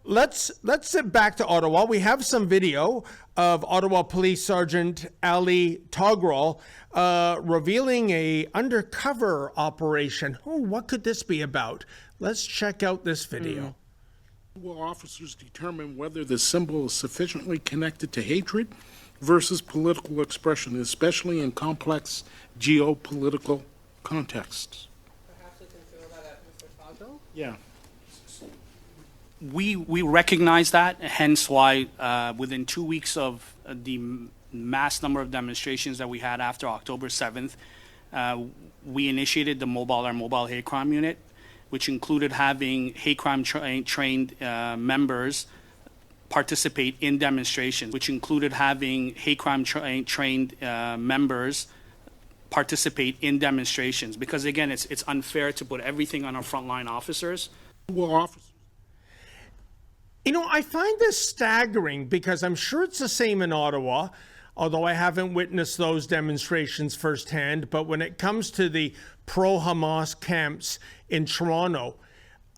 let's sit back to Ottawa. We have some video of Ottawa Police Sergeant Ali Togrol revealing a undercover operation. Oh, what could this be about? Let's check out this video. Will officers determine whether the symbol is sufficiently connected to hatred versus political expression, especially in complex geopolitical contexts? Perhaps we can throw that at Mr. Togrol? Yeah. We recognize that, hence why within 2 weeks of the mass number of demonstrations that we had after October 7th, we initiated our mobile hate crime unit, which included having hate crime trained members participate in demonstrations, because again, it's unfair to put everything on our frontline officers. Will officers You know, I find this staggering because I'm sure it's the same in Ottawa, although I haven't witnessed those demonstrations firsthand. But when it comes to the pro-Hamas camps in Toronto,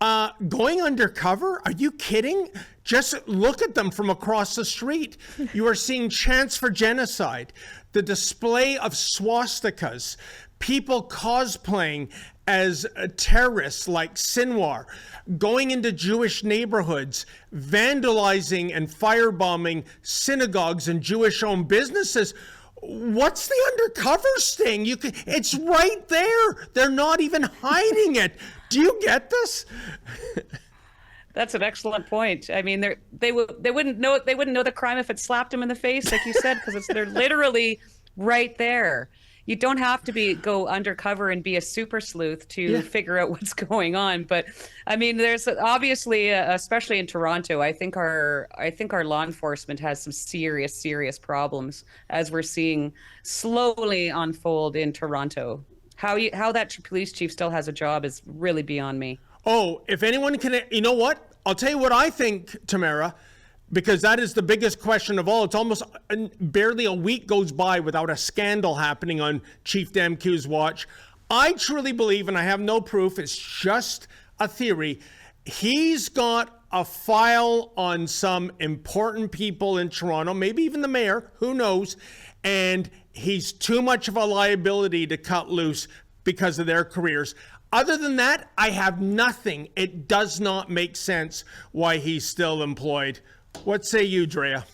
going undercover? Are you kidding? Just look at them from across the street. You are seeing chants for genocide, the display of swastikas, people cosplaying as terrorists like Sinwar, going into Jewish neighborhoods, vandalizing and firebombing synagogues and Jewish-owned businesses. What's the undercover sting? It's right there. They're not even hiding it. Do you get this? That's an excellent point. I mean, they wouldn't know the crime if it slapped them in the face, like you said, because they're literally right there. You don't have to go undercover and be a super sleuth to figure out what's going on. But I mean, there's obviously, especially in Toronto, I think our law enforcement has some serious problems, as we're seeing slowly unfold in Toronto. How that police chief still has a job is really beyond me. Oh, if anyone can, you know what? I'll tell you what I think, Tamara, because that is the biggest question of all. It's almost barely a week goes by without a scandal happening on Chief Damq's watch. I truly believe, and I have no proof, it's just a theory, he's got a file on some important people in Toronto, maybe even the mayor, who knows, and he's too much of a liability to cut loose because of their careers. Other than that, I have nothing. It does not make sense why he's still employed. What say you, Drea?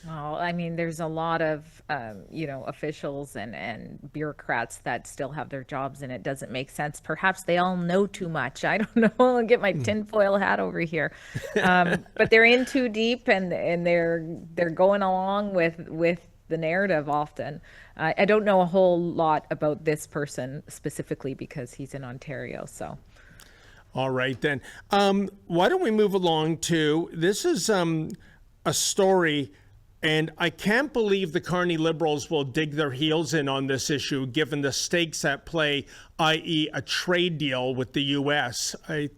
Well, I mean, there's a lot of, officials and bureaucrats that still have their jobs, and it doesn't make sense. Perhaps they all know too much. I don't know. I'll get my tinfoil hat over here. But they're in too deep, and they're going along with the narrative often. I don't know a whole lot about this person specifically because he's in Ontario, so. All right, then. Why don't we move along to, this is a story, and I can't believe the Carney Liberals will dig their heels in on this issue, given the stakes at play, i.e. a trade deal with the U.S. I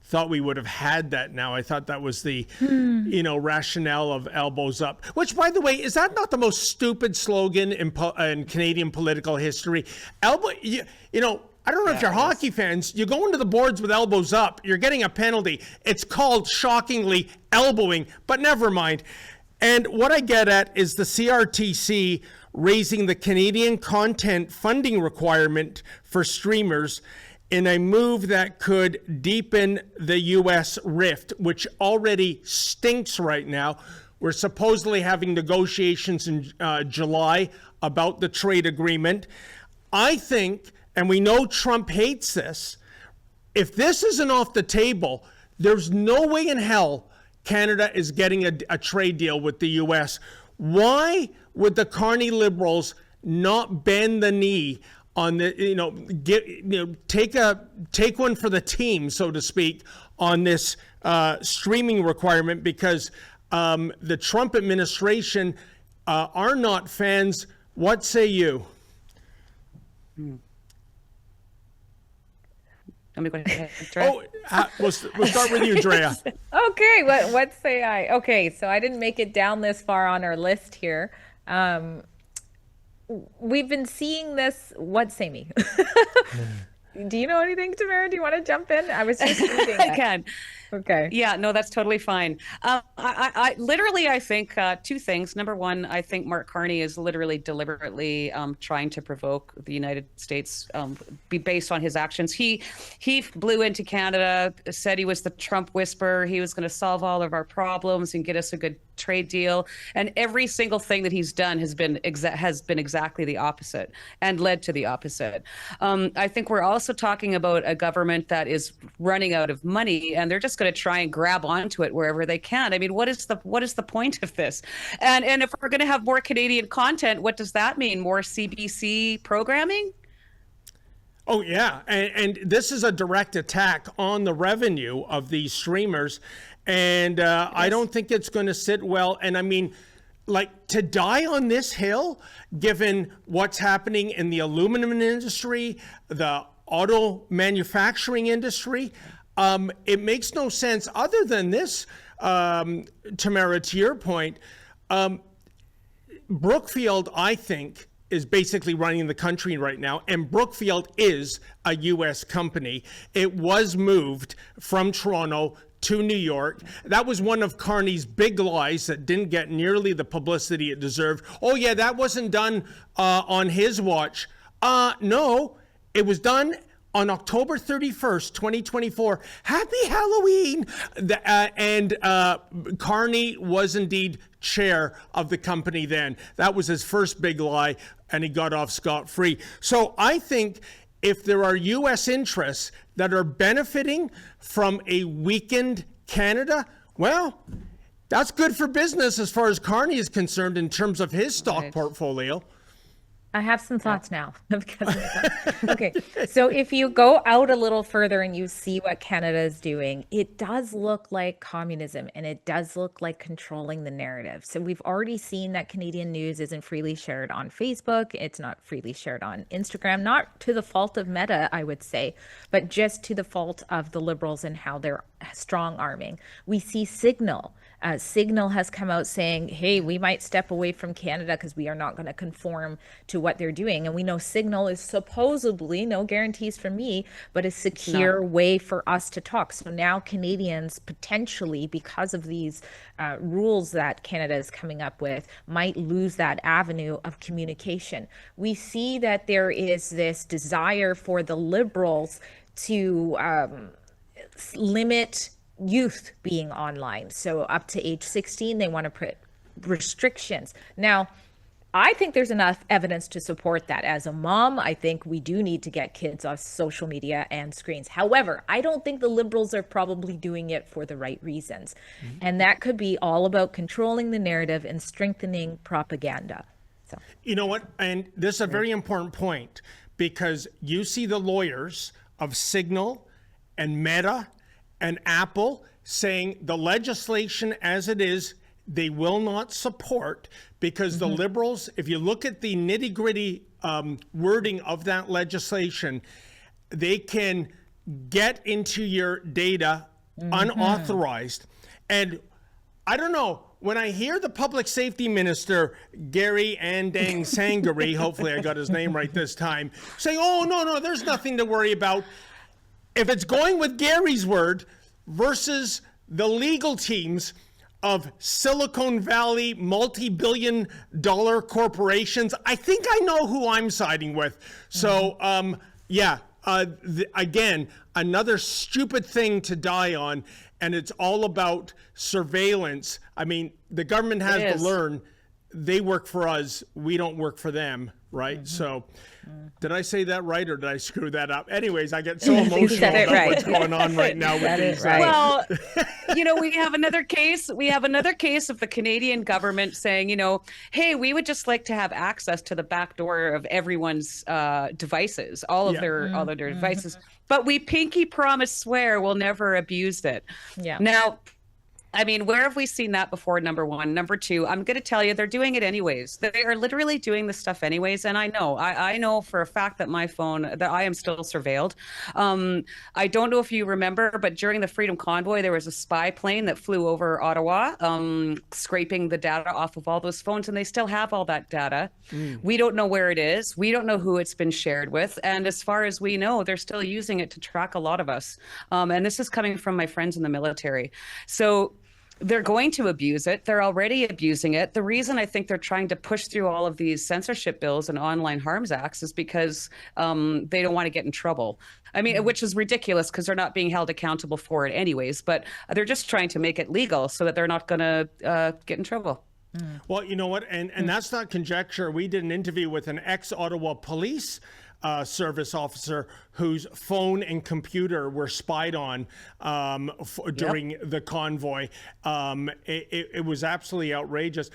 thought we would have had that now. I thought that was the, rationale of elbows up. Which, by the way, is that not the most stupid slogan in Canadian political history? I don't know if you're hockey fans, you go into the boards with elbows up, you're getting a penalty. It's called, shockingly, elbowing, but never mind. And what I get at is the CRTC raising the Canadian content funding requirement for streamers in a move that could deepen the U.S. rift, which already stinks right now. We're supposedly having negotiations in July about the trade agreement. I think, and we know Trump hates this, if this isn't off the table, there's no way in hell Canada is getting a trade deal with the U.S. Why would the Carney Liberals not bend the knee on the, take one for the team, so to speak, on this streaming requirement? Because the Trump administration are not fans. What say you? Let me go ahead. We'll start with you, Drea. Okay, what say I? Okay, so I didn't make it down this far on our list here. We've been seeing this. What say me? Do you know anything, Tamara? Do you want to jump in? I was just reading I can. Okay. Yeah, no, that's totally fine. I literally, I think two things. Number one, I think Mark Carney is literally deliberately trying to provoke the United States, be based on his actions. He blew into Canada, said he was the Trump whisperer. He was going to solve all of our problems and get us a good trade deal. And every single thing that he's done has been exactly the opposite and led to the opposite. I think we're also talking about a government that is running out of money, and they're just going to try and grab onto it wherever they can. I mean, what is the point of this? And if we're going to have more Canadian content, what does that mean? More CBC programming? Oh, yeah. And this is a direct attack on the revenue of these streamers. And I don't think it's going to sit well. And I mean, like, to die on this hill, given what's happening in the aluminum industry, the auto manufacturing industry, it makes no sense other than this, Tamara, to your point. Brookfield, I think, is basically running the country right now, and Brookfield is a U.S. company. It was moved from Toronto to New York. That was one of Carney's big lies that didn't get nearly the publicity it deserved. Oh yeah, that wasn't done on his watch. No, it was done on October 31st, 2024. Happy Halloween! And Carney was indeed chair of the company then. That was his first big lie, and he got off scot-free. So I think if there are U.S. interests that are benefiting from a weakened Canada, well, that's good for business as far as Carney is concerned in terms of his stock portfolio. I have some thoughts now because of that. Okay, so if you go out a little further and you see what Canada is doing, it does look like communism, and it does look like controlling the narrative. So we've already seen that Canadian news isn't freely shared on Facebook. It's not freely shared on Instagram, not to the fault of Meta, I would say, but just to the fault of the Liberals and how they're strong arming. We see Signal. Signal has come out saying, hey, we might step away from Canada because we are not going to conform to what they're doing. And we know Signal is supposedly, no guarantees from me, but a secure way for us to talk. So now Canadians potentially, because of these rules that Canada is coming up with, might lose that avenue of communication. We see that there is this desire for the Liberals to limit youth being online. So up to age 16, they want to put restrictions. Now, I think there's enough evidence to support that. As a mom, I think we do need to get kids off social media and screens. However, I don't think the Liberals are probably doing it for the right reasons. And that could be all about controlling the narrative and strengthening propaganda. So, you know what? And this is a very important point, because you see the lawyers of Signal and Meta and Apple saying the legislation as it is, they will not support, because the Liberals, if you look at the nitty-gritty wording of that legislation, they can get into your data unauthorized. And I don't know, when I hear the public safety minister, Gary Andang Sangari, hopefully I got his name right this time, saying, oh, no, there's nothing to worry about. If it's going with Gary's word versus the legal teams of Silicon Valley multi-billion-dollar corporations, I think I know who I'm siding with. So, again, another stupid thing to die on, and it's all about surveillance. I mean, the government has to learn they work for us, we don't work for them, right? So, did I say that right, or did I screw that up? Anyways, I get so emotional about what's going on right now with these. Well, we have another case. We have another case of the Canadian government saying, hey, we would just like to have access to the back door of everyone's devices, all of their devices, but we pinky promise swear we'll never abuse it. Yeah. Now, I mean, where have we seen that before? Number one. Number two, I'm going to tell you, they're doing it anyways. They are literally doing this stuff anyways. And I know for a fact that my phone, that I am still surveilled. I don't know if you remember, but during the Freedom Convoy, there was a spy plane that flew over Ottawa, scraping the data off of all those phones, and they still have all that data. We don't know where it is. We don't know who it's been shared with. And as far as we know, they're still using it to track a lot of us. And this is coming from my friends in the military. So they're going to abuse it. They're already abusing it. The reason I think they're trying to push through all of these censorship bills and online harms acts is because they don't want to get in trouble. I mean, which is ridiculous because they're not being held accountable for it anyways, but they're just trying to make it legal so that they're not going to get in trouble. Well, you know what? And that's not conjecture. We did an interview with an ex-Ottawa police service officer whose phone and computer were spied on during the convoy. It was absolutely outrageous.